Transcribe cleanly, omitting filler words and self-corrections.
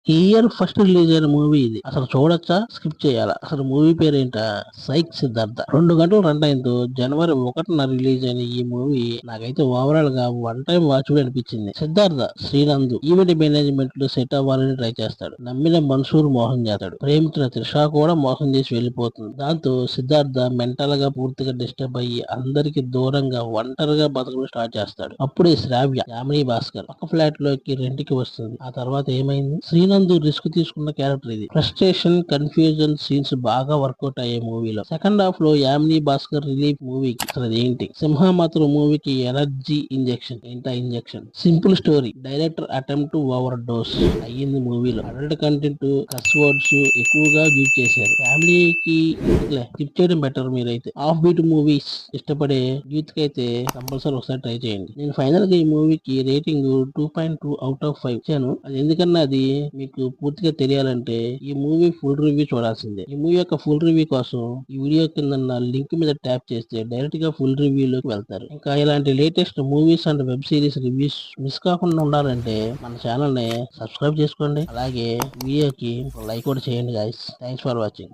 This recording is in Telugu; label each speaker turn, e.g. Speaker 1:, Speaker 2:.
Speaker 1: ఈ ఇయర్ ఫస్ట్ రిలీజ్ అయిన మూవీ ఇది. అసలు చూడొచ్చా? స్కిప్ చేయాలా? అసలు మూవీ పేరేంటా? సైక్ సిద్ధార్థ. 2 గంటల రన్ టైంతో జనవరి 1న రిలీజ్ అయిన ఈ మూవీ నాకైతే ఓవరాల్ గా వన్ టైం వాచబుల్ అనిపించింది. సిద్ధార్థ శ్రీనంద్ ఈవెంట్ మేనేజ్మెంట్ లో సెట్ అవ్వాలని ట్రై చేస్తాడు. నమ్మిన మన్సూర్ మోసం చేస్తాడు. ప్రేమించిన త్రిష కూడా మోసం చేసి వెళ్ళిపోతుంది. దాంతో సిద్ధార్థ మెంటల్ గా పూర్తిగా డిస్టర్బ్ అయ్యి అందరికి దూరంగా ఒంటరిగా బతకడం స్టార్ట్ చేస్తాడు. అప్పుడే శ్రావ్య యామిని భాస్కర్ పక్క ఫ్లాట్ లోకి రెంట్కి వస్తుంది. ఆ తర్వాత ఏమైంది? శ్రీనంద్ రిస్క్ తీసుకున్న క్యారెక్టర్ ఇది. ఫ్రస్ట్రేషన్, కన్ఫ్యూజన్ సీన్స్ బాగా వర్కౌట్ అయ్యే మూవీలో. సెకండ్ హాఫ్ లో యామిని భాస్కర్ రిలీఫ్ మూవీకి అసలు ఏంటి? సింహ మాత్రం మూవీకి ఎనర్జీ ఇంజెక్షన్. ఏంటా injection? Simple story, director attempt over dose అయ్యింది మూవీలో. అడల్ట్ కంటెంట్, కస్ వర్డ్స్ ఎక్కువగా యూజ్ చేశారు. ఫ్యామిలీకి స్కిప్ చేయడం బెటర్. మీరైతే ఆఫ్ బీట్ మూవీస్ ఇష్టపడే యూత్ కి అయితే కంపల్సరీ ఒకసారి ట్రై చేయండి. నేను ఫైనల్ గా ఈ మూవీకి రేటింగ్ 2.2 అవుట్ ఆఫ్ 5 ఇచ్చాను. అది ఎందుకన్నా అది మీకు పూర్తిగా తెలియాలంటే ఈ మూవీ ఫుల్ రివ్యూ చూడాల్సిందే. ఈ మూవీ యొక్క ఫుల్ రివ్యూ కోసం ఈ వీడియో కింద లింక్ మీద ట్యాప్ చేస్తే డైరెక్ట్ గా ఫుల్ రివ్యూలోకి వెళ్తారు. ఇంకా ఇలాంటి latest movies and web series reviews miss కాకుండా ఉండాలంటే మన ఛానల్ ని సబ్స్క్రైబ్ చేసుకోండి. అలాగే వీడియోకి లైక్ కూడా చేయండి గైస్. Thanks for watching.